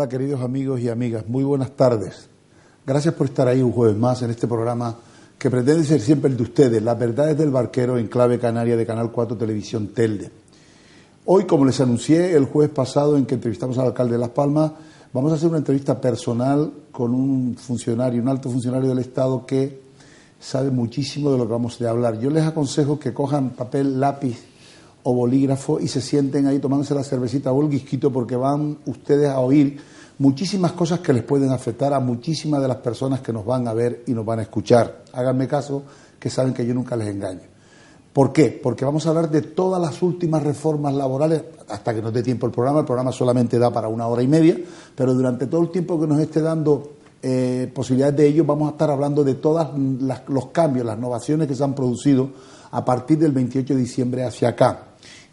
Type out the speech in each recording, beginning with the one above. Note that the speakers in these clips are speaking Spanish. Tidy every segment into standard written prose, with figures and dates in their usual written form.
Hola queridos amigos y amigas, muy buenas tardes. Gracias por estar ahí un jueves más en este programa que pretende ser siempre el de ustedes, Las Verdades del Barquero en clave canaria de Canal 4 Televisión Telde. Hoy, como les anuncié el jueves pasado en que entrevistamos al alcalde de Las Palmas, vamos a hacer una entrevista personal con un funcionario, un alto funcionario del Estado que sabe muchísimo de lo que vamos a hablar. Yo les aconsejo que cojan papel, lápiz o bolígrafo y se sienten ahí tomándose la cervecita o el guisquito, porque van ustedes a oír muchísimas cosas que les pueden afectar a muchísimas de las personas que nos van a ver y nos van a escuchar. Háganme caso, que saben que yo nunca les engaño. ¿Por qué? Porque vamos a hablar de todas las últimas reformas laborales, hasta que nos dé tiempo el programa solamente da para 1 hora y media, pero durante todo el tiempo que nos esté dando posibilidades de ello, vamos a estar hablando de todos los cambios, las innovaciones que se han producido a partir del 28 de diciembre hacia acá.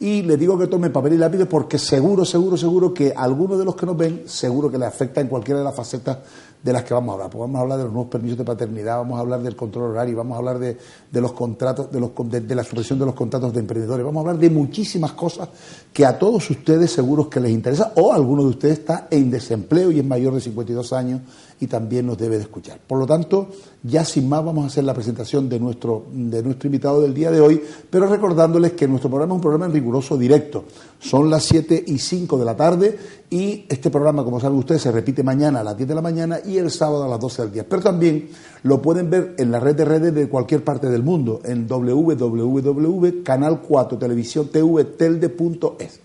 Y les digo que tomen papel y lápiz porque seguro que a algunos de los que nos ven, seguro que les afecta en cualquiera de las facetas de las que vamos a hablar. Pues vamos a hablar de los nuevos permisos de paternidad, vamos a hablar del control horario, vamos a hablar de los contratos, de la supresión de los contratos de emprendedores, vamos a hablar de muchísimas cosas que a todos ustedes seguros que les interesa, o alguno de ustedes está en desempleo y es mayor de 52 años y también nos debe de escuchar. Por lo tanto, ya sin más vamos a hacer la presentación de nuestro invitado del día de hoy, pero recordándoles que nuestro programa es un programa en riguroso directo. Son las 7:05 de la tarde y este programa, como saben ustedes, se repite mañana a las 10 de la mañana y el sábado a las 12 del día. Pero también lo pueden ver en la red de redes de cualquier parte del mundo, en www.canal4televisiontv.telde.es.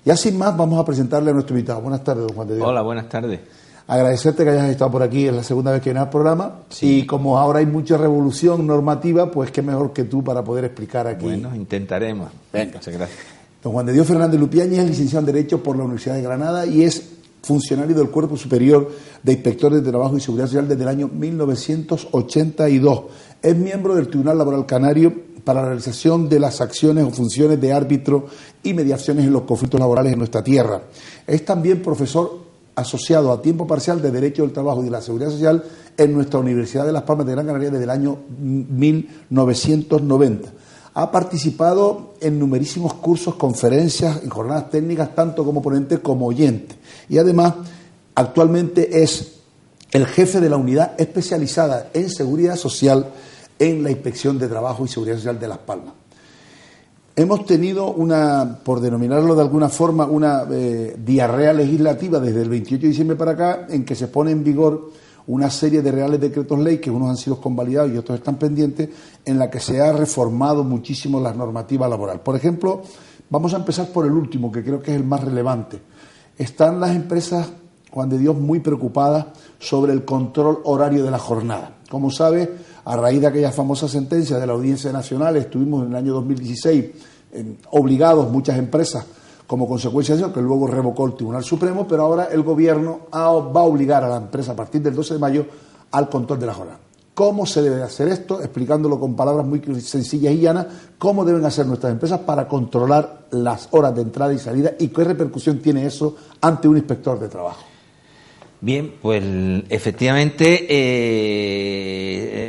Ya sin más vamos a presentarle a nuestro invitado. Buenas tardes, don Juan de Dios. Hola, buenas tardes. Agradecerte que hayas estado por aquí, es la segunda vez que vienes al programa. Sí. Y como ahora hay mucha revolución normativa, pues qué mejor que tú para poder explicar aquí. Bueno, intentaremos. Venga. Muchas gracias. Don Juan de Dios Fernández Lupiáñez es licenciado en Derecho por la Universidad de Granada y es funcionario del Cuerpo Superior de Inspectores de Trabajo y Seguridad Social desde el año 1982. Es miembro del Tribunal Laboral Canario para la realización de las acciones o funciones de árbitro y mediaciones en los conflictos laborales en nuestra tierra. Es también profesor asociado a tiempo parcial de Derecho del Trabajo y de la Seguridad Social en nuestra Universidad de Las Palmas de Gran Canaria desde el año 1990. Ha participado en numerísimos cursos, conferencias y jornadas técnicas, tanto como ponente como oyente. Y además, actualmente es el jefe de la unidad especializada en seguridad social en la Inspección de Trabajo y Seguridad Social de Las Palmas. Hemos tenido por denominarlo de alguna forma, una diarrea legislativa desde el 28 de diciembre para acá, en que se pone en vigor una serie de reales decretos ley, que unos han sido convalidados y otros están pendientes, en la que se ha reformado muchísimo la normativa laboral. Por ejemplo, vamos a empezar por el último, que creo que es el más relevante. Están las empresas, Juan de Dios, muy preocupadas sobre el control horario de la jornada. Como sabe, a raíz de aquella famosa sentencia de la Audiencia Nacional, estuvimos en el año 2016 obligados muchas empresas, como consecuencia de eso, que luego revocó el Tribunal Supremo, pero ahora el Gobierno va a obligar a la empresa a partir del 12 de mayo al control de la jornada. ¿Cómo se debe hacer esto? Explicándolo con palabras muy sencillas y llanas, cómo deben hacer nuestras empresas para controlar las horas de entrada y salida y qué repercusión tiene eso ante un inspector de trabajo. Bien, pues efectivamente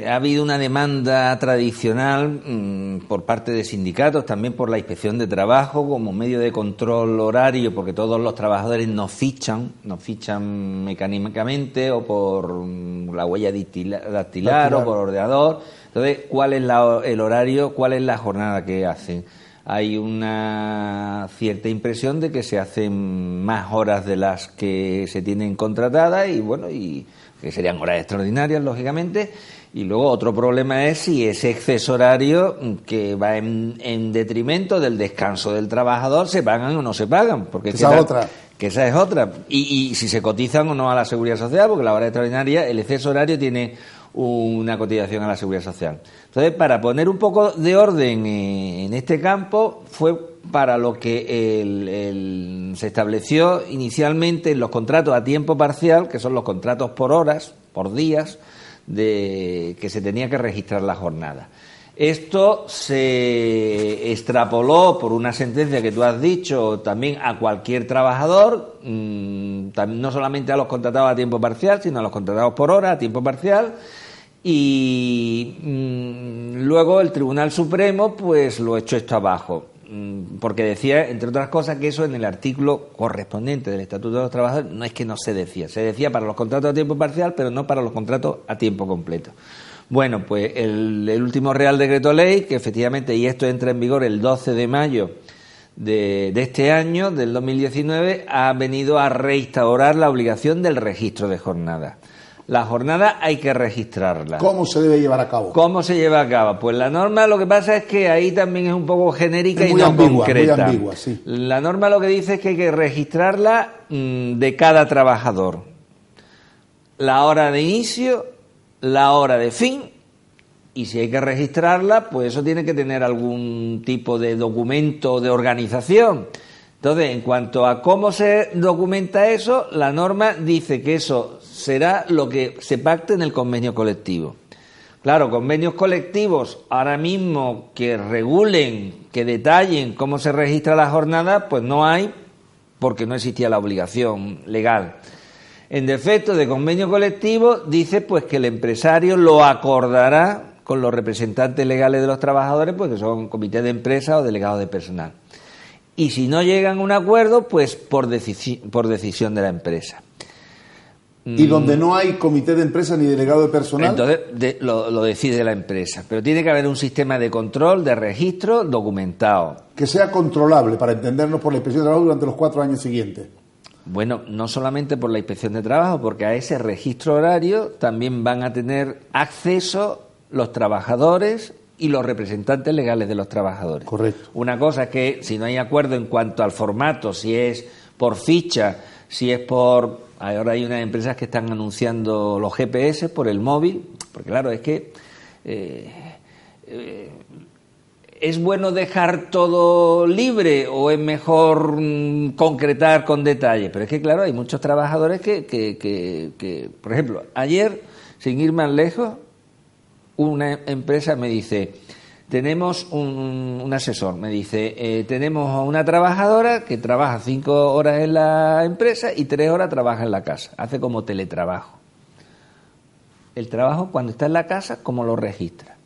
ha habido una demanda tradicional por parte de sindicatos, también por la Inspección de Trabajo como medio de control horario, porque todos los trabajadores nos fichan mecánicamente o por la huella dactilar o por ordenador. Entonces, ¿cuál es el horario, cuál es la jornada que hacen? Hay una cierta impresión de que se hacen más horas de las que se tienen contratadas y que serían horas extraordinarias, lógicamente. Y luego otro problema es si ese exceso horario que va en detrimento del descanso del trabajador se pagan o no se pagan. Porque esa es otra. Y si se cotizan o no a la Seguridad Social, porque la hora extraordinaria, el exceso horario tiene una cotización a la Seguridad Social. Entonces, para poner un poco de orden en este campo, fue para lo que se estableció inicialmente en los contratos a tiempo parcial, que son los contratos por horas, por días, que se tenía que registrar la jornada. Esto se extrapoló por una sentencia que tú has dicho también a cualquier trabajador, no solamente a los contratados a tiempo parcial, sino a los contratados por hora a tiempo parcial. Y luego el Tribunal Supremo pues lo echó esto abajo. porque decía, entre otras cosas, que eso en el artículo correspondiente del Estatuto de los Trabajadores no es que no se decía para los contratos a tiempo parcial, pero no para los contratos a tiempo completo. Bueno, pues el último Real Decreto Ley, que efectivamente, y esto entra en vigor el 12 de mayo de este año, del 2019, ha venido a reinstaurar la obligación del registro de jornada. La jornada hay que registrarla. ¿Cómo se debe llevar a cabo? ¿Cómo se lleva a cabo? Pues la norma, lo que pasa es que ahí también es un poco genérica y no ambigua, concreta. Muy ambigua, sí. La norma lo que dice es que hay que registrarla de cada trabajador. La hora de inicio, la hora de fin, y si hay que registrarla, pues eso tiene que tener algún tipo de documento de organización. Entonces, en cuanto a cómo se documenta eso, la norma dice que eso será lo que se pacte en el convenio colectivo. Claro, convenios colectivos ahora mismo que regulen, que detallen cómo se registra la jornada, pues no hay, porque no existía la obligación legal. En defecto de convenio colectivo, dice pues que el empresario lo acordará con los representantes legales de los trabajadores, pues que son comités de empresa o delegados de personal. Y si no llegan a un acuerdo, pues por decisión de la empresa. ¿Y donde no hay comité de empresa ni delegado de personal? Entonces lo decide la empresa. Pero tiene que haber un sistema de control, de registro documentado. Que sea controlable, para entendernos, por la Inspección de Trabajo durante los 4 años siguientes. Bueno, no solamente por la Inspección de Trabajo, porque a ese registro horario también van a tener acceso los trabajadores y los representantes legales de los trabajadores. Correcto. Una cosa es que si no hay acuerdo en cuanto al formato, si es por ficha, si es por... Ahora hay unas empresas que están anunciando los GPS por el móvil, porque claro, es que ¿es bueno dejar todo libre o es mejor concretar con detalle? Pero es que claro, hay muchos trabajadores que por ejemplo, ayer, sin ir más lejos, una empresa me dice, tenemos un asesor, me dice, tenemos a una trabajadora que trabaja 5 horas en la empresa y 3 horas trabaja en la casa, hace como teletrabajo. El trabajo cuando está en la casa, ¿cómo lo registra?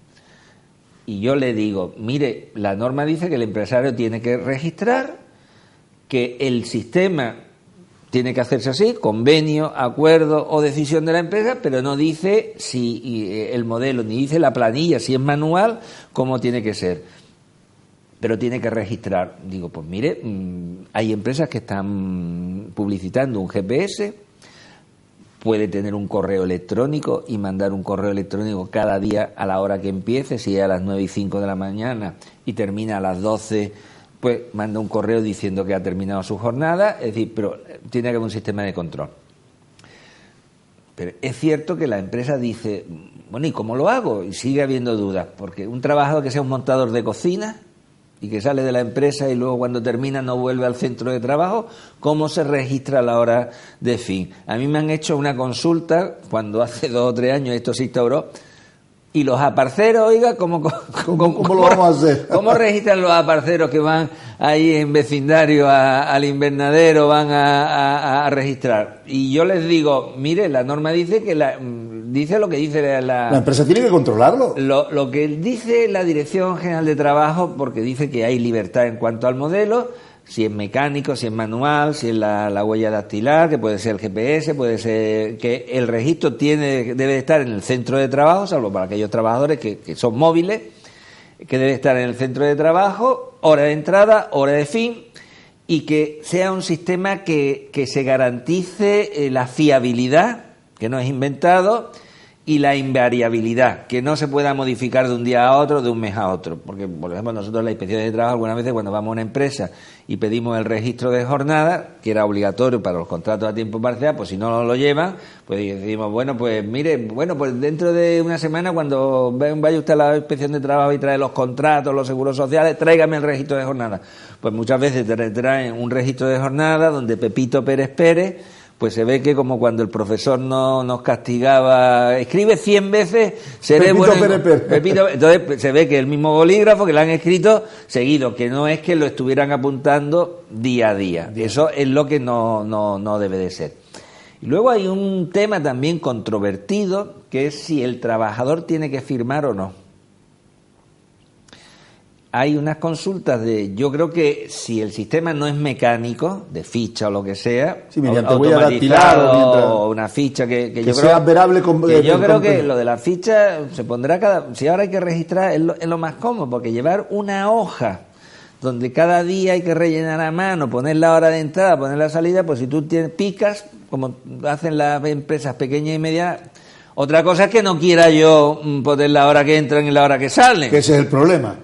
Y yo le digo, mire, la norma dice que el empresario tiene que registrar, que el sistema tiene que hacerse así, convenio, acuerdo o decisión de la empresa, pero no dice si el modelo, ni dice la planilla, si es manual, cómo tiene que ser. Pero tiene que registrar. Digo, pues mire, hay empresas que están publicitando un GPS, puede tener un correo electrónico y mandar un correo electrónico cada día a la hora que empiece, si es a las 9:05 de la mañana y termina a las 12, pues manda un correo diciendo que ha terminado su jornada, es decir, pero tiene que haber un sistema de control. Pero es cierto que la empresa dice, bueno, ¿y cómo lo hago? Y sigue habiendo dudas, porque un trabajador que sea un montador de cocina y que sale de la empresa y luego cuando termina no vuelve al centro de trabajo, ¿cómo se registra la hora de fin? A mí me han hecho una consulta cuando hace 2 o 3 años esto se instauró. Y los aparceros, oiga, ¿cómo lo vamos a hacer? ¿Cómo registran los aparceros que van ahí en vecindario al invernadero, van a registrar? Y yo les digo, mire, la norma dice que dice lo que dice la empresa tiene que controlarlo. Lo que dice la Dirección General de Trabajo, porque dice que hay libertad en cuanto al modelo, si es mecánico, si es manual, si es la huella dactilar, que puede ser el GPS, puede ser que el registro debe estar en el centro de trabajo, salvo para aquellos trabajadores que son móviles, que debe estar en el centro de trabajo, hora de entrada, hora de fin, y que sea un sistema que se garantice la fiabilidad, que no es inventado, y la invariabilidad, que no se pueda modificar de un día a otro, de un mes a otro. Porque, por ejemplo, nosotros en la Inspección de Trabajo, algunas veces cuando vamos a una empresa y pedimos el registro de jornada, que era obligatorio para los contratos a tiempo parcial, pues si no lo llevan, pues decimos, bueno, pues mire, pues dentro de una semana, cuando vaya usted a la Inspección de Trabajo y trae los contratos, los seguros sociales, tráigame el registro de jornada. Pues muchas veces traen un registro de jornada donde Pepito Pérez Pérez, pues se ve que como cuando el profesor nos castigaba, escribe 100 veces, seré Pepito bueno. Pepito, entonces se ve que el mismo bolígrafo que le han escrito seguido, que no es que lo estuvieran apuntando día a día. Eso es lo que no debe de ser. Y luego hay un tema también controvertido, que es si el trabajador tiene que firmar o no. hay unas consultas yo creo que si el sistema no es mecánico, de ficha o lo que sea, sí, mediante huella dactilar o una ficha que yo sea verable yo creo que lo de la ficha se pondrá si ahora hay que registrar es lo más cómodo, porque llevar una hoja donde cada día hay que rellenar a mano, poner la hora de entrada, poner la salida, pues si tú picas, como hacen las empresas pequeñas y medianas. Otra cosa es que no quiera yo poner la hora que entran y la hora que salen. Que ese es el problema.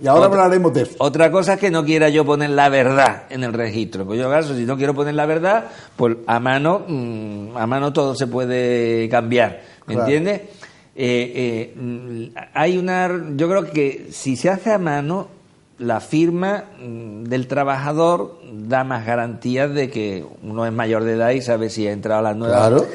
Y ahora hablaremos de eso. Otra cosa es que no quiera yo poner la verdad en el registro. Pues yo, caso, si no quiero poner la verdad, pues a mano todo se puede cambiar. ¿Me entiendes? Yo creo que si se hace a mano, la firma del trabajador da más garantías de que uno es mayor de edad y sabe si ha entrado a las 9. Claro.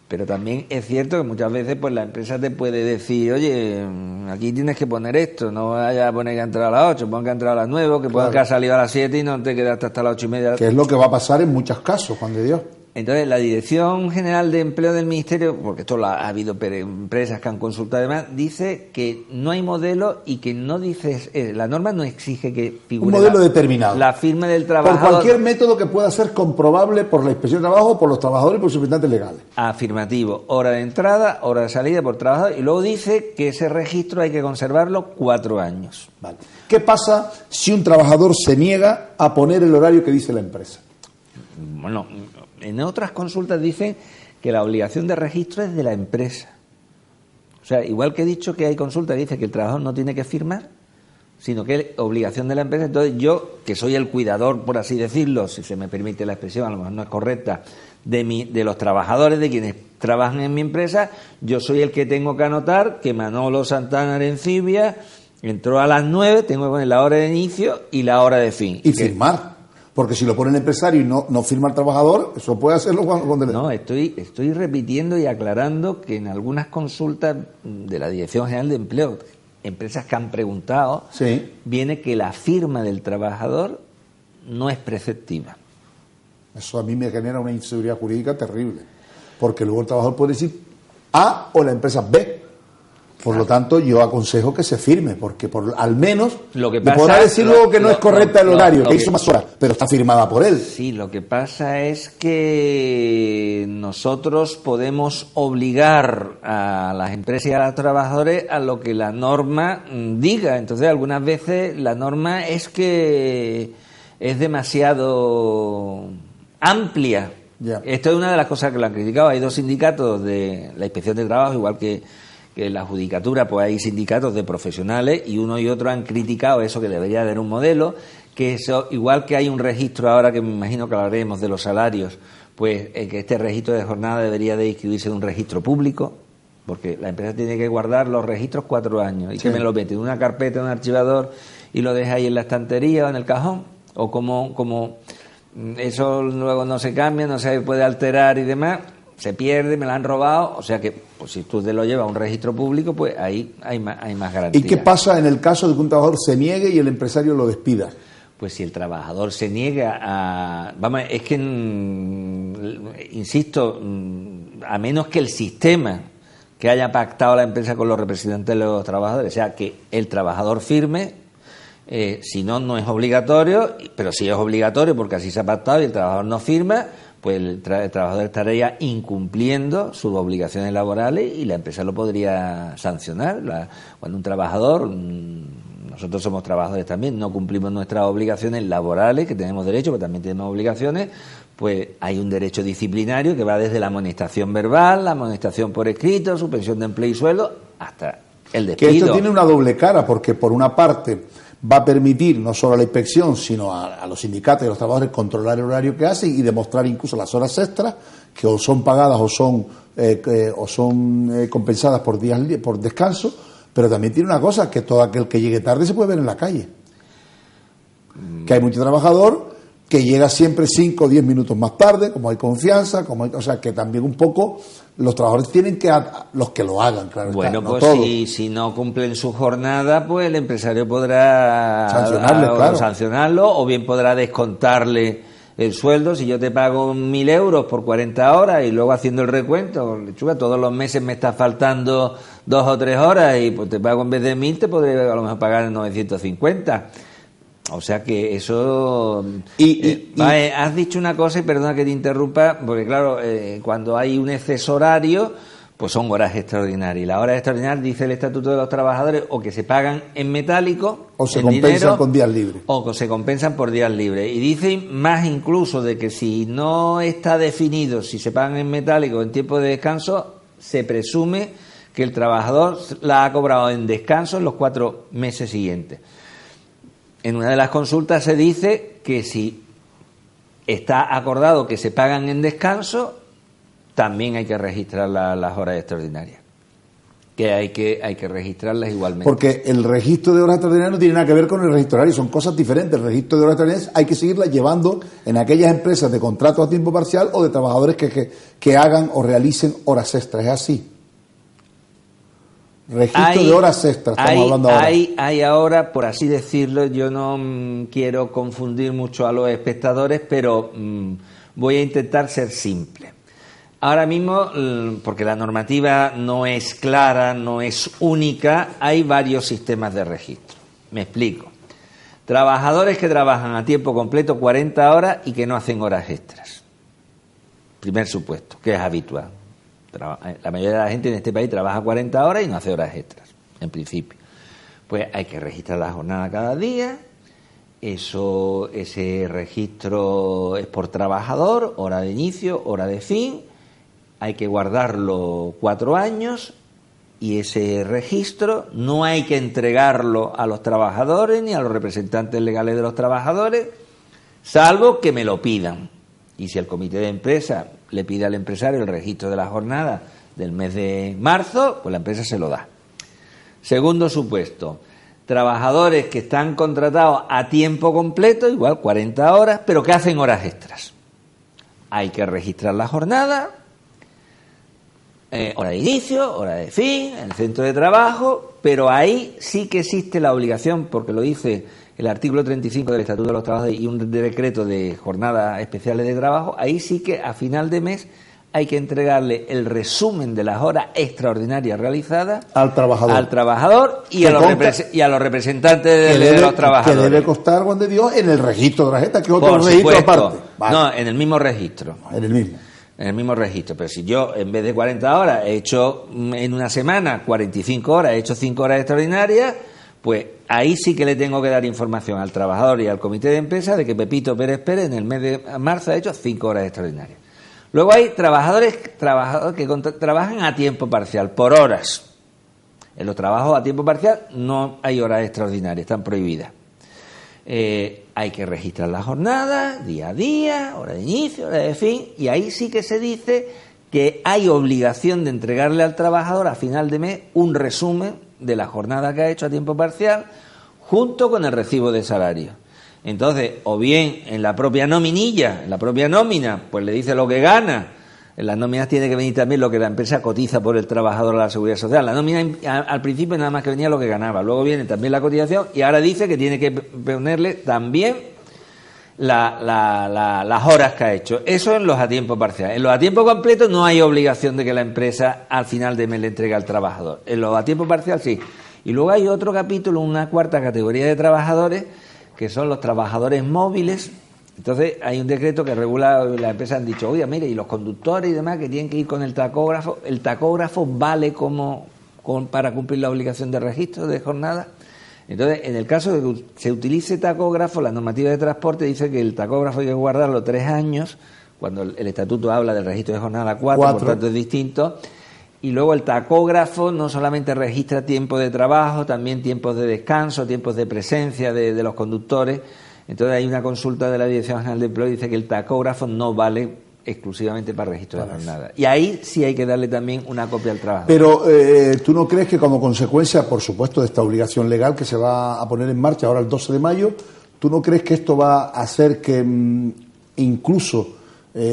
Pero también es cierto que muchas veces pues la empresa te puede decir, oye, aquí tienes que poner esto, no vayas a poner que ha entrado a las 8, pon que ha entrado a las 9, o que ponga que ha salido a las 7 y no te quedaste hasta las 8:30. Que es lo que va a pasar en muchos casos, Juan de Dios. Entonces, la Dirección General de Empleo del Ministerio, porque esto ha habido empresas que han consultado además, dice que no hay modelo y que no dice, la norma no exige que figure un modelo determinado, la firma del trabajador. Por cualquier método que pueda ser comprobable por la Inspección de Trabajo, por los trabajadores y por sus representantes legales. Afirmativo, hora de entrada, hora de salida por trabajador, y luego dice que ese registro hay que conservarlo 4 años. Vale. ¿Qué pasa si un trabajador se niega a poner el horario que dice la empresa? Bueno, en otras consultas dicen que la obligación de registro es de la empresa. O sea, igual que he dicho que hay consultas que dicen que el trabajador no tiene que firmar, sino que es obligación de la empresa. Entonces yo, que soy el cuidador, por así decirlo, si se me permite la expresión, a lo mejor no es correcta, de los trabajadores, de quienes trabajan en mi empresa, yo soy el que tengo que anotar que Manolo Santana Arencibia entró a las 9, tengo que poner la hora de inicio y la hora de fin. Y firmar. Porque si lo pone el empresario y no firma el trabajador, eso puede hacerlo cuando... No, estoy repitiendo y aclarando que en algunas consultas de la Dirección General de Empleo, empresas que han preguntado, sí, viene que la firma del trabajador no es preceptiva. Eso a mí me genera una inseguridad jurídica terrible, porque luego el trabajador puede decir A o la empresa B. Por lo tanto, yo aconsejo que se firme, porque al menos lo que pasa, le podrá decir luego que no es correcta el horario, que hizo más horas, pero está firmada por él. Sí, lo que pasa es que nosotros podemos obligar a las empresas y a los trabajadores a lo que la norma diga. Entonces, algunas veces la norma es que es demasiado amplia. Ya. Esto es una de las cosas que lo han criticado. Hay 2 sindicatos de la Inspección de Trabajo, igual que en la judicatura, pues hay sindicatos de profesionales y uno y otro han criticado eso, que debería haber un modelo, que eso, igual que hay un registro ahora, que me imagino que hablaremos de los salarios, pues que este registro de jornada debería de inscribirse en un registro público, porque la empresa tiene que guardar los registros 4 años, y sí, que me lo mete en una carpeta, en un archivador, y lo deja ahí en la estantería o en el cajón, o como eso luego no se cambia, no se puede alterar y demás, se pierde, me lo han robado, o sea que pues si tú te lo llevas a un registro público, pues ahí hay más garantías. ¿Y qué pasa en el caso de que un trabajador se niegue y el empresario lo despida? Pues si el trabajador se niega a... Vamos, es que, insisto, a menos que el sistema que haya pactado la empresa con los representantes de los trabajadores, o sea, que el trabajador firme, si no, no es obligatorio, pero si es obligatorio porque así se ha pactado y el trabajador no firma, pues el trabajador estaría incumpliendo sus obligaciones laborales y la empresa lo podría sancionar. Cuando un trabajador, nosotros somos trabajadores también, no cumplimos nuestras obligaciones laborales, que tenemos derecho, pero también tenemos obligaciones, pues hay un derecho disciplinario que va desde la amonestación verbal, la amonestación por escrito, suspensión de empleo y sueldo, hasta el despido. Que esto tiene una doble cara, porque por una parte va a permitir no solo a la inspección, sino a los sindicatos y a los trabajadores controlar el horario que hacen y demostrar incluso las horas extras, que o son pagadas o son compensadas por días por descanso, pero también tiene una cosa, que todo aquel que llegue tarde se puede ver en la calle. Que hay mucho trabajador que llega siempre 5 o 10 minutos más tarde, como hay confianza, o sea que también un poco los trabajadores tienen que, los que lo hagan, claro. Bueno, está, no pues todos. si no cumplen su jornada, pues el empresario podrá sancionarlo, o bien podrá descontarle el sueldo, si yo te pago 1.000 euros por 40 horas y luego haciendo el recuento, lechuga, todos los meses me está faltando 2 o 3 horas y pues te pago en vez de 1.000 te podré a lo mejor pagar 950. O sea que eso... has dicho una cosa y perdona que te interrumpa, porque claro, cuando hay un exceso horario, pues son horas extraordinarias. Y las horas extraordinarias, dice el Estatuto de los Trabajadores, o que se pagan en metálico, o se compensan dinero, con días libres. O se compensan por días libres. Y dice más incluso de que si no está definido si se pagan en metálico o en tiempo de descanso, se presume que el trabajador la ha cobrado en descanso en los 4 meses siguientes. En una de las consultas se dice que si está acordado que se pagan en descanso, también hay que registrar las horas extraordinarias. Que hay que registrarlas igualmente. Porque el registro de horas extraordinarias no tiene nada que ver con el registro horario, son cosas diferentes. El registro de horas extraordinarias hay que seguirlas llevando en aquellas empresas de contrato a tiempo parcial o de trabajadores que hagan o realicen horas extras. Es así. Registro de horas extras, estamos hablando ahora. Hay ahora, por así decirlo, yo no quiero confundir mucho a los espectadores, pero voy a intentar ser simple. Ahora mismo, porque la normativa no es clara, no es única, hay varios sistemas de registro. Me explico. Trabajadores que trabajan a tiempo completo 40 horas y que no hacen horas extras. Primer supuesto, que es habitual. La mayoría de la gente en este país trabaja 40 horas y no hace horas extras, en principio. Pues hay que registrar la jornada cada día. Ese registro es por trabajador, hora de inicio, hora de fin. Hay que guardarlo 4 años y ese registro no hay que entregarlo a los trabajadores ni a los representantes legales de los trabajadores, salvo que me lo pidan. Y si el comité de empresa le pide al empresario el registro de la jornada del mes de marzo, pues la empresa se lo da. Segundo supuesto, trabajadores que están contratados a tiempo completo, igual 40 horas, pero que hacen horas extras. Hay que registrar la jornada, hora de inicio, hora de fin, en el centro de trabajo, pero ahí sí que existe la obligación, porque lo dice el artículo 35 del Estatuto de los Trabajadores y un decreto de jornadas especiales de trabajo, ahí sí que a final de mes hay que entregarle el resumen de las horas extraordinarias realizadas al trabajador y a los representantes de los trabajadores. Que debe constar, Juan de Dios, en el registro de la gente, que es otro registro aparte. Vale. No, en el mismo registro. En el mismo registro, pero si yo en vez de 40 horas he hecho en una semana 45 horas, he hecho 5 horas extraordinarias, pues ahí sí que le tengo que dar información al trabajador y al comité de empresa de que Pepito Pérez Pérez en el mes de marzo ha hecho 5 horas extraordinarias. Luego hay trabajadores que trabajan a tiempo parcial, por horas. En los trabajos a tiempo parcial no hay horas extraordinarias, están prohibidas. Hay que registrar la jornada, día a día, hora de inicio, hora de fin, y ahí sí que se dice que hay obligación de entregarle al trabajador a final de mes un resumen de la jornada que ha hecho a tiempo parcial junto con el recibo de salario. Entonces, o bien en la propia nominilla, en la propia nómina, pues le dice lo que gana. En las nóminas tiene que venir también lo que la empresa cotiza por el trabajador a la Seguridad Social. La nómina al principio nada más que venía lo que ganaba, luego viene también la cotización y ahora dice que tiene que ponerle también las horas que ha hecho. Eso en los a tiempo parcial. En los a tiempo completo no hay obligación de que la empresa al final de mes le entregue al trabajador. En los a tiempo parcial sí. Y luego hay otro capítulo, una cuarta categoría de trabajadores, que son los trabajadores móviles. Entonces hay un decreto que regula, las empresas han dicho, oye, mire, y los conductores y demás que tienen que ir con el tacógrafo vale para cumplir la obligación de registro de jornada. Entonces, en el caso de que se utilice tacógrafo, la normativa de transporte dice que el tacógrafo hay que guardarlo 3 años, cuando el estatuto habla del registro de jornada 4, por tanto es distinto. Y luego el tacógrafo no solamente registra tiempo de trabajo, también tiempos de descanso, tiempos de presencia de los conductores. Entonces hay una consulta de la Dirección General de Empleo y dice que el tacógrafo no vale exclusivamente para registro de jornada. Y ahí sí hay que darle también una copia al trabajador. Pero ¿tú no crees que como consecuencia, por supuesto, de esta obligación legal que se va a poner en marcha ahora el 12 de mayo, tú no crees que esto va a hacer que incluso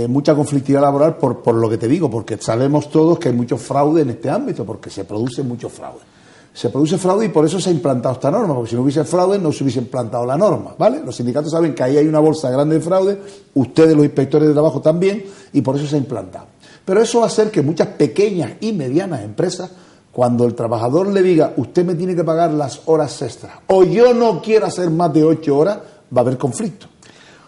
mucha conflictividad laboral por lo que te digo? Porque sabemos todos que hay mucho fraude en este ámbito, porque se produce mucho fraude. Se produce fraude y por eso se ha implantado esta norma, porque si no hubiese fraude no se hubiese implantado la norma, ¿vale? Los sindicatos saben que ahí hay una bolsa grande de fraude, ustedes los inspectores de trabajo también, y por eso se ha implantado. Pero eso va a hacer que muchas pequeñas y medianas empresas, cuando el trabajador le diga, usted me tiene que pagar las horas extras, o yo no quiero hacer más de 8 horas, va a haber conflicto.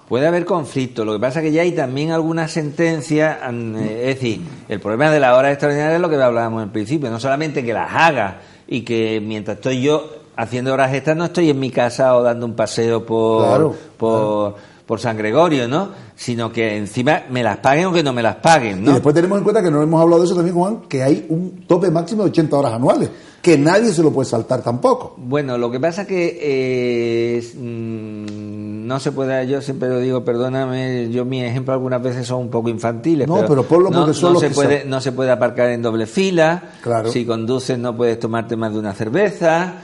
Puede haber conflicto, lo que pasa es que ya hay también algunas sentencias, es decir, el problema de las horas extraordinarias es lo que hablábamos en principio, no solamente que las haga y que mientras estoy yo haciendo horas extras no estoy en mi casa o dando un paseo por San Gregorio, ¿no? Sino que encima me las paguen o que no me las paguen, ¿no? Y después tenemos en cuenta que no hemos hablado de eso también, Juan, que hay un tope máximo de 80 horas anuales, que nadie se lo puede saltar tampoco. Bueno, lo que pasa es que no se puede, yo siempre lo digo, perdóname, yo mi ejemplo algunas veces son un poco infantiles. No, pero ponlo porque son los que puede, no se puede aparcar en doble fila, claro. Si conduces no puedes tomarte más de una cerveza,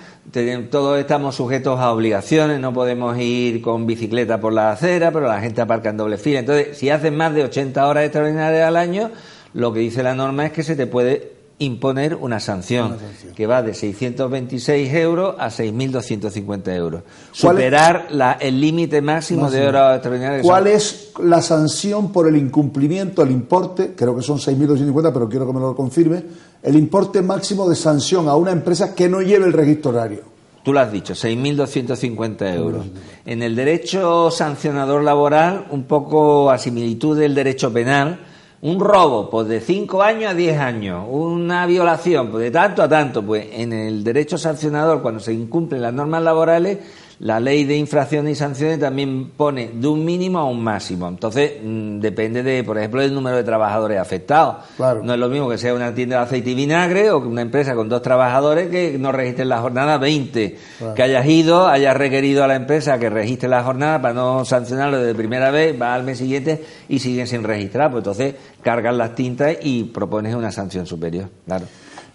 todos estamos sujetos a obligaciones, no podemos ir con bicicleta por la acera, pero la gente aparca en doble fila. Entonces, si haces más de 80 horas extraordinarias al año, lo que dice la norma es que se te puede imponer una sanción que va de 626 euros a 6.250 euros. Superar el límite máximo de horas extraordinarias. ¿Cuál es la sanción por el incumplimiento, el importe, creo que son 6.250, pero quiero que me lo confirme, el importe máximo de sanción a una empresa que no lleve el registro horario? Tú lo has dicho, 6.250 euros. En el derecho sancionador laboral, un poco a similitud del derecho penal, un robo, pues de 5 años a 10 años, una violación, pues de tanto a tanto, pues en el derecho sancionador, cuando se incumplen las normas laborales, la ley de infracciones y sanciones también pone de un mínimo a un máximo. Entonces, depende de, por ejemplo, del número de trabajadores afectados. Claro. No es lo mismo que sea una tienda de aceite y vinagre o que una empresa con 2 trabajadores que no registren la jornada 20. Claro. Que hayas requerido a la empresa que registre la jornada para no sancionarlo de primera vez, va al mes siguiente y siguen sin registrar. Pues entonces cargan las tintas y propones una sanción superior. Claro.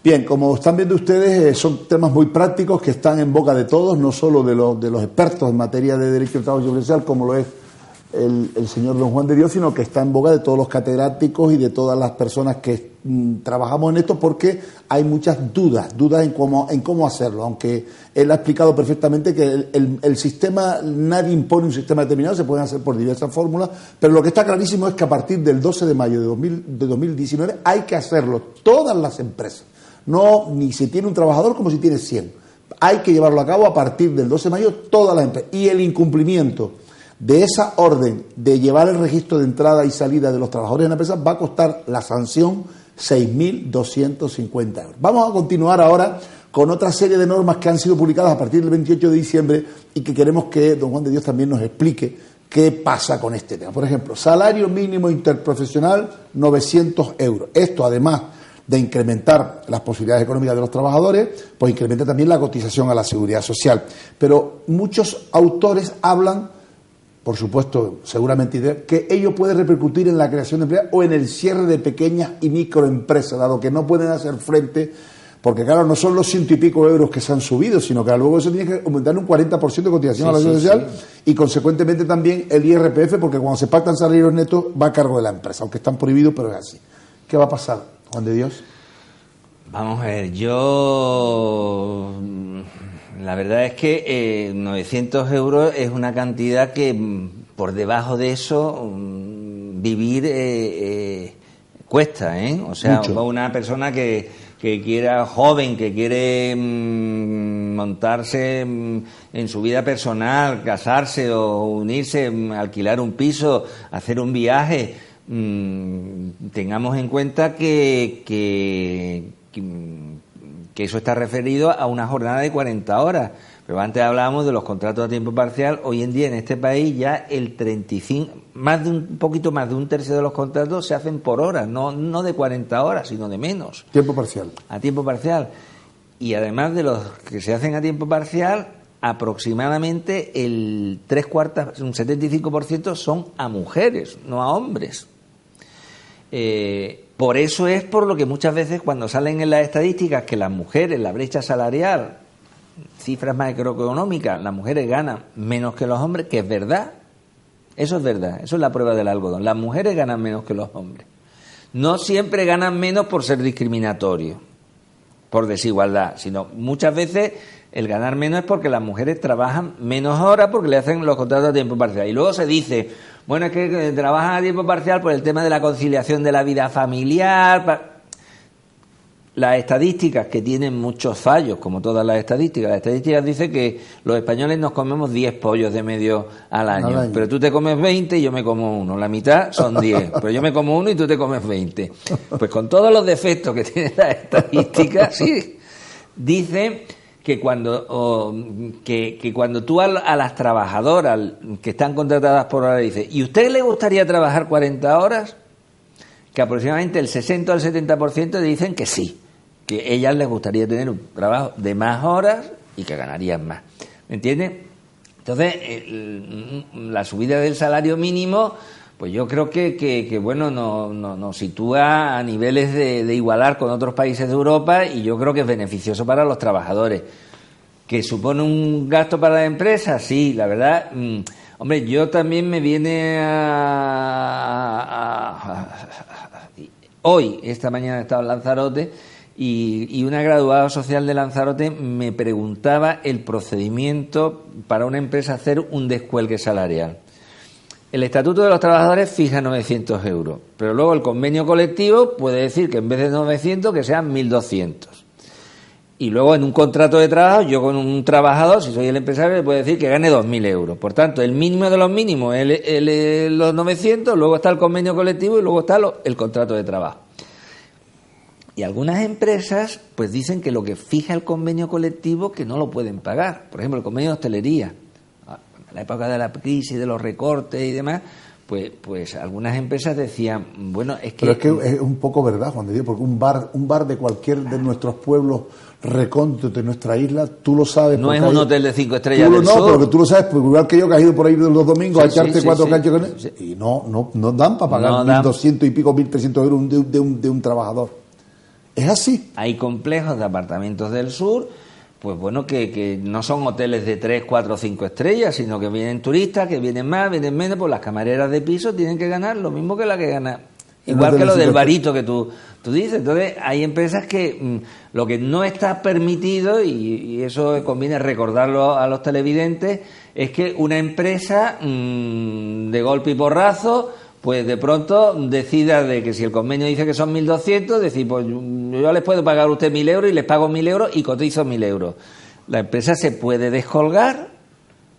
Bien, como están viendo ustedes, son temas muy prácticos que están en boca de todos, no solo de los expertos en materia de derecho del trabajo y seguridad social, como lo es el señor don Juan de Dios, sino que está en boca de todos los catedráticos y de todas las personas que trabajamos en esto, porque hay muchas dudas en cómo hacerlo, aunque él ha explicado perfectamente que el sistema, nadie impone un sistema determinado, se pueden hacer por diversas fórmulas, pero lo que está clarísimo es que a partir del 12 de mayo de 2019 hay que hacerlo todas las empresas. No, ni si tiene un trabajador como si tiene 100. Hay que llevarlo a cabo a partir del 12 de mayo todas las empresas. Y el incumplimiento de esa orden de llevar el registro de entrada y salida de los trabajadores en la empresa va a costar la sanción 6.250 euros. Vamos a continuar ahora con otra serie de normas que han sido publicadas a partir del 28 de diciembre y que queremos que don Juan de Dios también nos explique qué pasa con este tema. Por ejemplo, salario mínimo interprofesional, 900 euros. Esto, además de incrementar las posibilidades económicas de los trabajadores, pues incrementa también la cotización a la seguridad social. Pero muchos autores hablan, por supuesto, seguramente, que ello puede repercutir en la creación de empleo o en el cierre de pequeñas y microempresas, dado que no pueden hacer frente, porque claro, no son los 100 y pico euros que se han subido, sino que luego eso tiene que aumentar un 40% de cotización a la seguridad social y consecuentemente también el IRPF, porque cuando se pactan salarios netos va a cargo de la empresa, aunque están prohibidos, pero es así. ¿Qué va a pasar, Juan de Dios? Vamos a ver, la verdad es que 900 euros es una cantidad que por debajo de eso vivir cuesta, ¿eh? O sea, mucho. Una persona que quiera, joven, que quiere montarse en su vida personal, casarse o unirse, alquilar un piso, hacer un viaje, tengamos en cuenta que eso está referido a una jornada de 40 horas. Pero antes hablábamos de los contratos a tiempo parcial. Hoy en día en este país ya el 35, un poquito más de un tercio de los contratos se hacen por horas, no de 40 horas, sino de menos. Tiempo parcial. A tiempo parcial. Y además de los que se hacen a tiempo parcial, aproximadamente un 75% son a mujeres, no a hombres. Por eso es por lo que muchas veces cuando salen en las estadísticas que las mujeres, la brecha salarial, cifras macroeconómicas, las mujeres ganan menos que los hombres, que es verdad. Eso es verdad, eso es la prueba del algodón. Las mujeres ganan menos que los hombres. No siempre ganan menos por ser discriminatorios. por desigualdad, sino muchas veces el ganar menos es porque las mujeres trabajan menos horas porque le hacen los contratos a tiempo parcial. Y luego se dice, bueno, es que trabajan a tiempo parcial por el tema de la conciliación de la vida familiar. Las estadísticas, que tienen muchos fallos, como todas las estadísticas dicen que los españoles nos comemos 10 pollos de medio al año. Pero tú te comes 20 y yo me como uno. La mitad son 10, pero yo me como uno y tú te comes 20. Pues con todos los defectos que tienen las estadísticas, sí, dicen que cuando tú a las trabajadoras que están contratadas por hora dices, ¿y usted le gustaría trabajar 40 horas? Que aproximadamente el 60 o el 70% dicen que sí, que ellas les gustaría tener un trabajo de más horas y que ganarían más. ¿Me entiendes? Entonces, la subida del salario mínimo, pues yo creo que bueno, nos sitúa a niveles de igualar con otros países de Europa, y yo creo que es beneficioso para los trabajadores. ¿Que supone un gasto para la empresa? Sí, la verdad. Hombre, yo también me viene hoy, esta mañana he estado en Lanzarote, y una graduada social de Lanzarote me preguntaba el procedimiento para una empresa hacer un descuelgue salarial. El Estatuto de los Trabajadores fija 900 euros, pero luego el convenio colectivo puede decir que en vez de 900 que sean 1.200. Y luego en un contrato de trabajo, yo con un trabajador, si soy el empresario, le puedo decir que gane 2.000 euros. Por tanto, el mínimo de los mínimos es los 900, luego está el convenio colectivo y luego está el contrato de trabajo. Y algunas empresas pues dicen que lo que fija el convenio colectivo que no lo pueden pagar. Por ejemplo, el convenio de hostelería. En la época de la crisis, de los recortes y demás, pues algunas empresas decían, bueno, es que... Pero es que es un poco verdad, Juan de Dios, porque un bar de cualquier de nuestros pueblos recónditos de nuestra isla, tú lo sabes. No es un hotel de 5 estrellas del sur. No, porque tú lo sabes, porque igual que yo, que has ido por ahí los domingos a echarte 4 canchos con él, y no dan para pagar 1.200 y pico, 1.300 euros de un trabajador. Es así. Hay complejos de apartamentos del sur, pues bueno, que no son hoteles de 3, 4, 5 estrellas, sino que vienen turistas, que vienen más, vienen menos, pues las camareras de piso tienen que ganar lo mismo que la que gana. Igual que lo del barito que tú dices. Entonces, hay empresas que lo que no está permitido, y eso conviene recordarlo a los televidentes, es que una empresa de golpe y porrazo, pues de pronto decida de que si el convenio dice que son 1.200, decir, pues yo les puedo pagar a usted 1.000 euros y les pago 1.000 euros y cotizo 1.000 euros. La empresa se puede descolgar,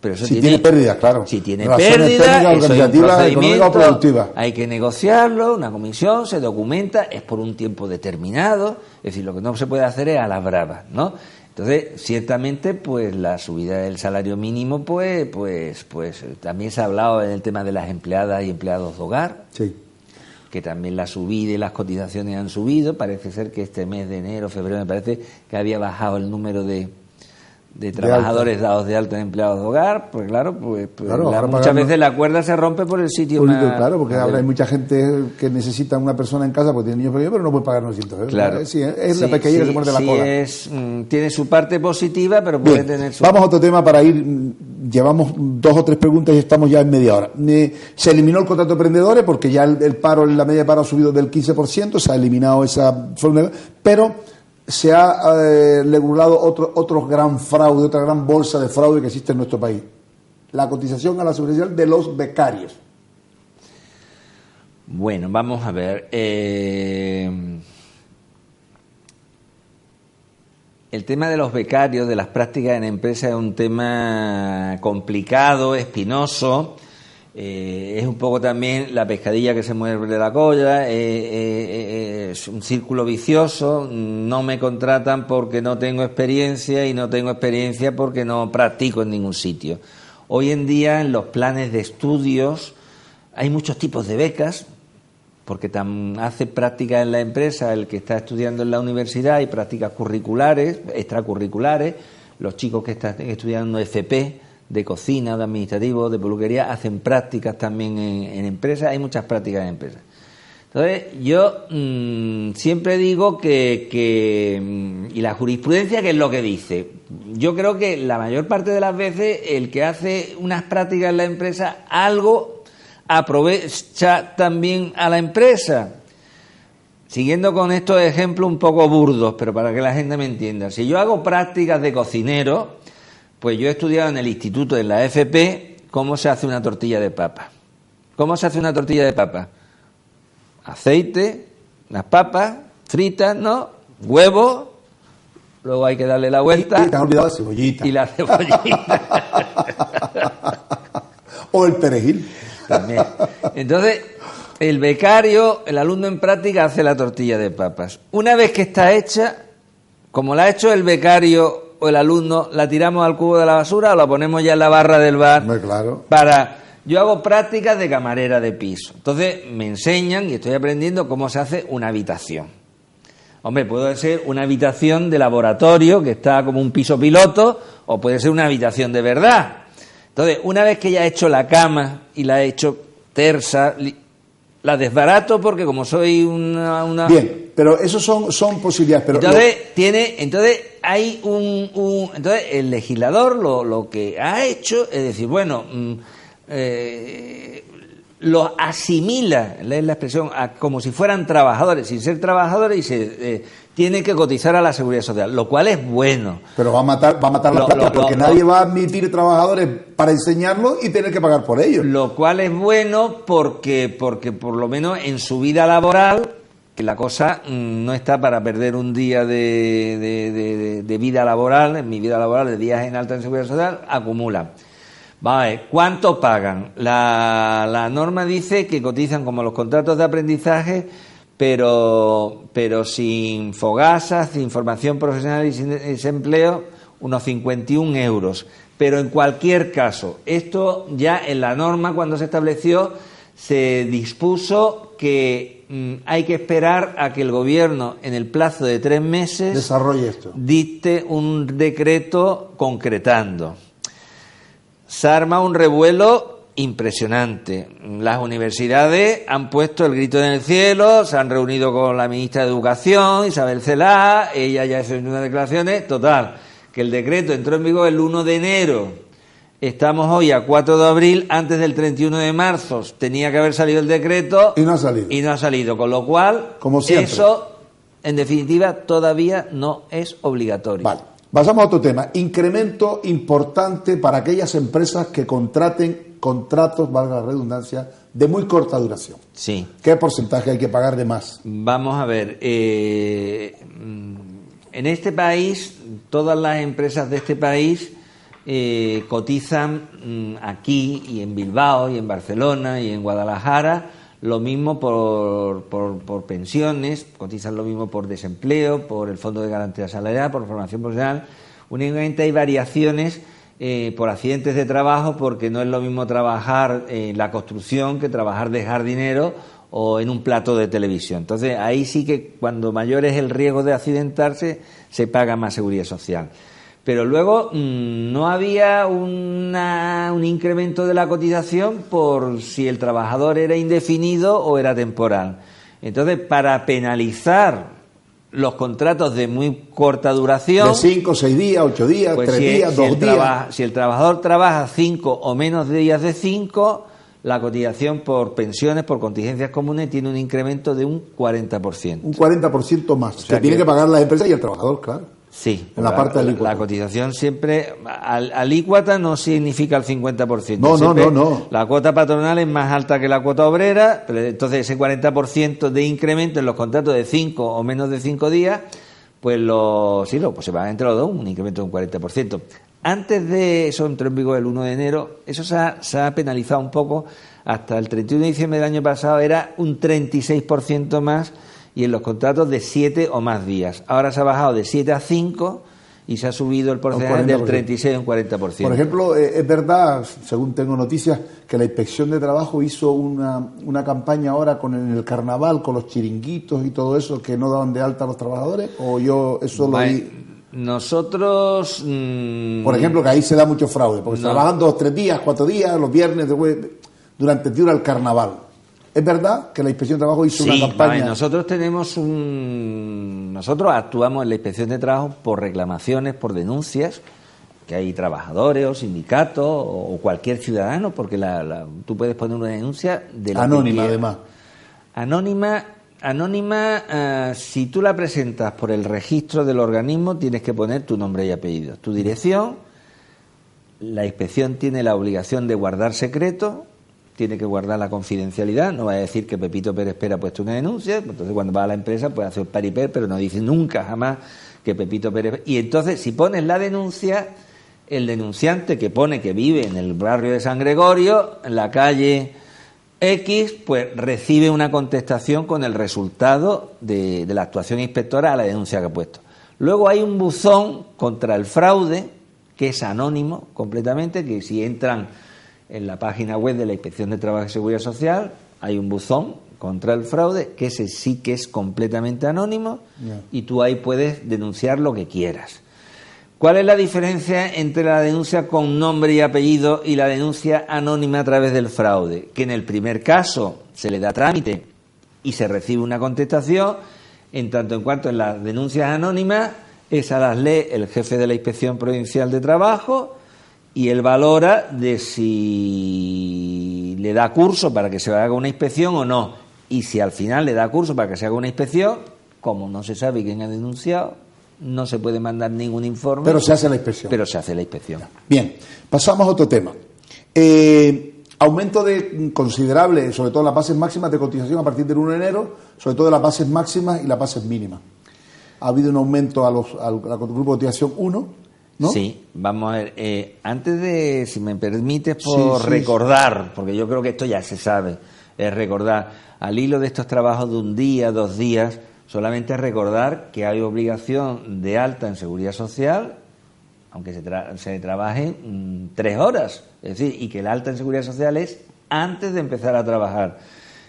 pero eso tiene pérdida, claro. Si tiene pérdida, eso es un procedimiento, hay que negociarlo, una comisión, se documenta, es por un tiempo determinado, es decir, lo que no se puede hacer es a las bravas, ¿no? Entonces, ciertamente, pues la subida del salario mínimo, pues también se ha hablado en el tema de las empleadas y empleados de hogar, sí, que también la subida y las cotizaciones han subido. Parece ser que este mes de enero, febrero, me parece que había bajado el número de trabajadores dados de alta en empleados de hogar, pues claro, muchas veces la cuerda se rompe por el sitio más... Claro, porque ahora hay mucha gente que necesita una persona en casa porque tiene niños pequeños, pero no puede pagar 900 euros. Claro. Es la pequeña que se muerde la cola. Tiene su parte positiva, pero puede tener su... Vamos a otro tema para ir... Llevamos 2 o 3 preguntas y estamos ya en media hora. Se eliminó el contrato de emprendedores porque ya el paro, la media de paro ha subido del 15%, se ha eliminado esa forma, pero... se ha regulado otro gran fraude, otra gran bolsa de fraude que existe en nuestro país. La cotización a la seguridad social de los becarios. Bueno, vamos a ver. El tema de los becarios, de las prácticas en empresas, es un tema complicado, espinoso. Es un poco también la pescadilla que se muerde la cola, es un círculo vicioso. No me contratan porque no tengo experiencia y no tengo experiencia porque no practico en ningún sitio. Hoy en día en los planes de estudios hay muchos tipos de becas, porque hace prácticas en la empresa el que está estudiando en la universidad, y prácticas curriculares, extracurriculares, los chicos que están estudiando FP, de cocina, de administrativo, de peluquería, hacen prácticas también en empresas. Hay muchas prácticas en empresas. Entonces, yo siempre digo que y la jurisprudencia, ¿qué es lo que dice? Yo creo que la mayor parte de las veces el que hace unas prácticas en la empresa, algo aprovecha también a la empresa. siguiendo con estos ejemplos un poco burdos, pero para que la gente me entienda, si yo hago prácticas de cocinero, pues yo he estudiado en el instituto, en la FP, cómo se hace una tortilla de papa. ¿Cómo se hace una tortilla de papa? Aceite, las papas fritas, ¿no? Huevo, luego hay que darle la vuelta. Y te has olvidado la cebollita. Y la cebollita. O el perejil. También. Entonces, el becario, el alumno en práctica, hace la tortilla de papas. Una vez que está hecha, como la ha hecho el becario o el alumno, la tiramos al cubo de la basura o la ponemos ya en la barra del bar. Muy claro. Yo hago prácticas de camarera de piso. Entonces me enseñan y estoy aprendiendo cómo se hace una habitación. Hombre, puede ser una habitación de laboratorio que está como un piso piloto o puede ser una habitación de verdad. Entonces, una vez que ya he hecho la cama y la he hecho tersa, la desbarato porque como soy una... Bien, pero eso son posibilidades. Pero entonces hay entonces el legislador lo que ha hecho es decir, bueno, lo asimila, es la expresión, como si fueran trabajadores, sin ser trabajadores, y se tiene que cotizar a la Seguridad Social, lo cual es bueno. Pero va a matar la plata, porque nadie va a admitir trabajadores para enseñarlo y tener que pagar por ellos. Lo cual es bueno porque por lo menos en su vida laboral, que la cosa no está para perder un día de vida laboral, en mi vida laboral, de días en alta en Seguridad Social, acumula. Vamos a ver, ¿cuánto pagan? La norma dice que cotizan como los contratos de aprendizaje, pero sin fogasas, sin formación profesional y sin desempleo, unos 51 euros. Pero en cualquier caso, esto ya en la norma, cuando se estableció, se dispuso que hay que esperar a que el Gobierno, en el plazo de 3 meses, desarrolle esto, dicte un decreto concretando. Se arma un revuelo impresionante. Las universidades han puesto el grito en el cielo, se han reunido con la ministra de Educación, Isabel Celaá, ella ya hizo unas declaraciones, total, que el decreto entró en vigor el 1 de enero, estamos hoy a 4 de abril, antes del 31 de marzo tenía que haber salido el decreto y no ha salido, con lo cual, como siempre, eso en definitiva todavía no es obligatorio. Vale. Pasamos a otro tema. Incremento importante para aquellas empresas que contraten contratos, valga la redundancia, de muy corta duración. Sí. ¿Qué porcentaje hay que pagar de más? Vamos a ver. En este país, todas las empresas de este país cotizan aquí y en Bilbao y en Barcelona y en Guadalajara lo mismo por pensiones, cotizan lo mismo por desempleo, por el Fondo de Garantía Salarial, por formación profesional. Únicamente hay variaciones por accidentes de trabajo, porque no es lo mismo trabajar en la construcción que trabajar de jardinero o en un plato de televisión. Entonces ahí sí que cuando mayor es el riesgo de accidentarse se paga más seguridad social. Pero luego no había un incremento de la cotización por si el trabajador era indefinido o era temporal. Entonces, para penalizar los contratos de muy corta duración... De 5, 6 días, 8 días, pues 3 días, 2 días... Si el trabajador trabaja 5 o menos días de 5, la cotización por pensiones, por contingencias comunes, tiene un incremento de un 40%. Un 40% más, o sea, que tiene que pagar la empresa y el trabajador, claro. Sí, en la parte alícuota. La cotización siempre, alícuota no significa el 50%. No. La cuota patronal es más alta que la cuota obrera, pero entonces ese 40% de incremento en los contratos de 5 o menos de 5 días, pues pues se va entre los dos, un incremento de un 40%. Antes de eso entró en vigor el 1 de enero, eso se ha penalizado un poco, hasta el 31 de diciembre del año pasado era un 36% más, y en los contratos de 7 o más días. Ahora se ha bajado de 7 a 5 y se ha subido el porcentaje del 36 a un 40%. Por ejemplo, es verdad, según tengo noticias, que la Inspección de Trabajo hizo una campaña ahora en el carnaval, con los chiringuitos y todo eso, que no daban de alta a los trabajadores, o yo eso lo vi... Nosotros... Por ejemplo, que ahí se da mucho fraude, porque trabajan 2, 3 días, 4 días, los viernes, durante el carnaval. ¿Es verdad que la Inspección de Trabajo hizo una campaña? Nosotros nosotros actuamos en la Inspección de Trabajo por reclamaciones, por denuncias, que hay trabajadores o sindicatos o cualquier ciudadano, porque tú puedes poner una denuncia de la anónima, además. Anónima, Anónima, si tú la presentas por el registro del organismo, tienes que poner tu nombre y apellido, tu dirección. La inspección tiene la obligación de guardar secreto, tiene que guardar la confidencialidad, no va a decir que Pepito Pérez Pera ha puesto una denuncia, entonces cuando va a la empresa puede hacer paripé, pero no dice nunca, jamás, que Pepito Pérez... Y entonces, si pones la denuncia, el denunciante que pone que vive en el barrio de San Gregorio, en la calle X, pues recibe una contestación con el resultado de la actuación inspectora a la denuncia que ha puesto. Luego hay un buzón contra el fraude, que es anónimo completamente, que si entran en la página web de la Inspección de Trabajo y Seguridad Social, hay un buzón contra el fraude, que ese sí que es completamente anónimo, y tú ahí puedes denunciar lo que quieras. ¿Cuál es la diferencia entre la denuncia con nombre y apellido y la denuncia anónima a través del fraude? Que en el primer caso se le da trámite y se recibe una contestación, en tanto en cuanto en las denuncias anónimas, esas las lee el jefe de la Inspección Provincial de Trabajo y él valora de si le da curso para que se haga una inspección o no. Y si al final le da curso para que se haga una inspección, como no se sabe quién ha denunciado, no se puede mandar ningún informe. Pero se hace la inspección. Pero se hace la inspección. Bien, pasamos a otro tema. Aumento considerable, sobre todo las bases máximas de cotización a partir del 1 de enero, sobre todo las bases máximas y las bases mínimas. Ha habido un aumento al grupo de cotización 1, ¿no? Sí, vamos a ver. Antes de, si me permites, recordar, porque yo creo que esto ya se sabe, es recordar, al hilo de estos trabajos de un día, 2 días, solamente recordar que hay obligación de alta en Seguridad Social, aunque se trabaje 3 horas, es decir, y que el alta en Seguridad Social es antes de empezar a trabajar.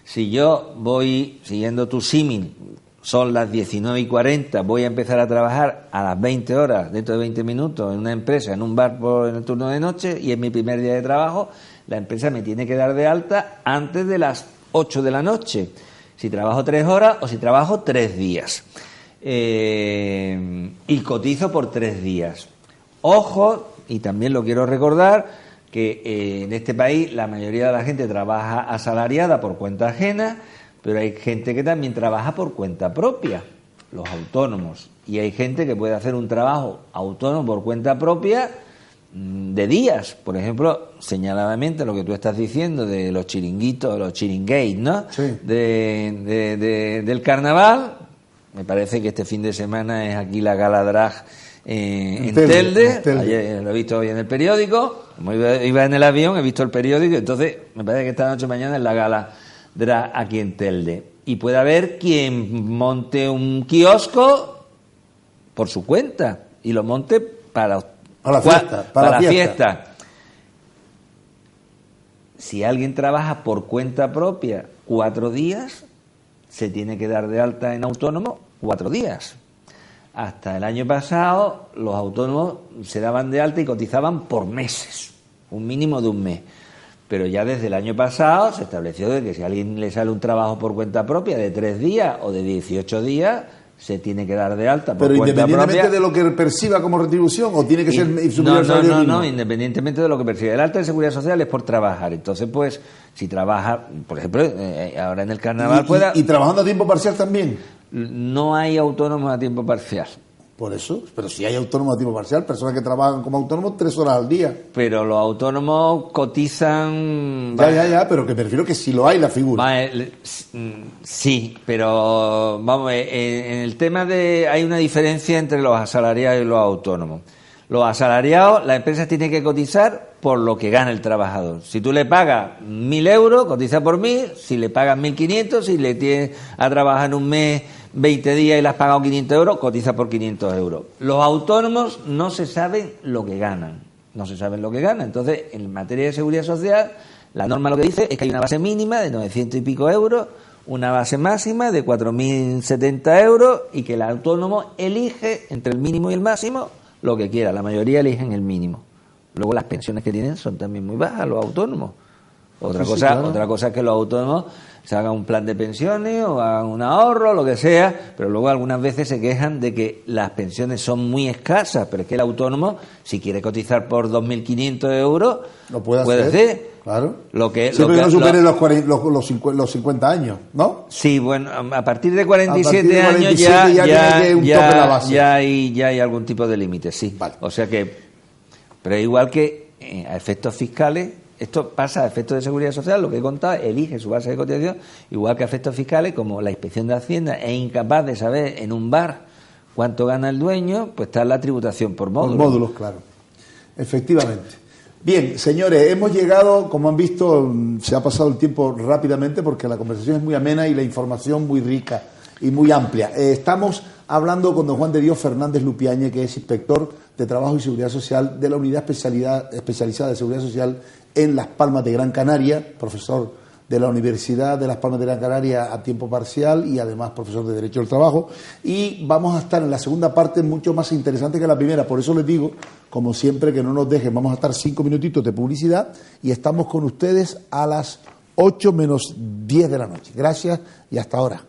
Si yo voy, siguiendo tu símil, son las 19:40, voy a empezar a trabajar a las 20 horas, dentro de 20 minutos, en una empresa, en un bar en el turno de noche, y es mi primer día de trabajo, la empresa me tiene que dar de alta antes de las 8 de la noche, si trabajo 3 horas o si trabajo 3 días. Y cotizo por 3 días. Ojo, y también lo quiero recordar, que en este país la mayoría de la gente trabaja asalariada por cuenta ajena, pero hay gente que también trabaja por cuenta propia, los autónomos, y hay gente que puede hacer un trabajo autónomo por cuenta propia de días. Por ejemplo, señaladamente lo que tú estás diciendo de los chiringuitos, los chiringates, ¿no? Sí. Del carnaval, me parece que este fin de semana es aquí la gala drag en Telde. Ayer lo he visto hoy en el periódico, como iba en el avión, he visto el periódico, entonces me parece que esta noche o mañana es la gala drag aquí en Telde. Y puede haber quien monte un kiosco por su cuenta y lo monte para la fiesta. Si alguien trabaja por cuenta propia 4 días, se tiene que dar de alta en autónomo 4 días. Hasta el año pasado los autónomos se daban de alta y cotizaban por meses, un mínimo de un mes. Pero ya desde el año pasado se estableció de que si a alguien le sale un trabajo por cuenta propia de 3 días o de 18 días, se tiene que dar de alta por cuenta propia. ¿Pero independientemente de lo que perciba como retribución o tiene que ser superior al salario mínimo? No, independientemente de lo que perciba. El alta de Seguridad Social es por trabajar. Entonces, pues, si trabaja, por ejemplo, ahora en el carnaval ¿Y trabajando a tiempo parcial también? No hay autónomos a tiempo parcial. Por eso, pero si hay autónomos a tiempo parcial, personas que trabajan como autónomos 3 horas al día. Pero los autónomos cotizan... Ya, pero que prefiero que si lo hay la figura. Sí, pero vamos, en el tema de... hay una diferencia entre los asalariados y los autónomos. Los asalariados, la empresa tiene que cotizar por lo que gana el trabajador. Si tú le pagas 1.000 euros, cotiza por 1.000. Si le pagas 1.500, si le tienes a trabajar en un mes 20 días y le has pagado 500 euros, cotiza por 500 euros. Los autónomos no se saben lo que ganan. Entonces, en materia de seguridad social, la norma lo que dice es que hay una base mínima de 900 y pico euros, una base máxima de 4.070 euros y que el autónomo elige entre el mínimo y el máximo lo que quiera. La mayoría eligen el mínimo. Luego las pensiones que tienen son también muy bajas, los autónomos. Otra cosa es que los autónomos se hagan un plan de pensiones o hagan un ahorro, lo que sea, pero luego algunas veces se quejan de que las pensiones son muy escasas, pero es que el autónomo, si quiere cotizar por 2.500 euros, lo puede hacer. Claro. Siempre que no superen los 50 años, ¿no? Sí, bueno, a partir de 47 años ya hay algún tipo de límite, sí. Vale. O sea que, pero igual que a efectos fiscales, esto pasa a efectos de seguridad social, lo que he contado, elige su base de cotización, igual que a efectos fiscales, como la inspección de Hacienda es incapaz de saber en un bar cuánto gana el dueño, pues está la tributación por módulos. Por módulos, claro. Efectivamente. Bien, señores, hemos llegado, como han visto, se ha pasado el tiempo rápidamente porque la conversación es muy amena y la información muy rica y muy amplia. Estamos hablando con don Juan de Dios Fernández Lupiáñez, que es inspector de Trabajo y Seguridad Social de la Unidad Especializada de Seguridad Social en Las Palmas de Gran Canaria, profesor de la Universidad de Las Palmas de Gran Canaria a tiempo parcial y además profesor de Derecho del Trabajo. Y vamos a estar en la segunda parte mucho más interesante que la primera. Por eso les digo, como siempre, que no nos dejen. Vamos a estar 5 minutitos de publicidad y estamos con ustedes a las 8 menos 10 de la noche. Gracias y hasta ahora.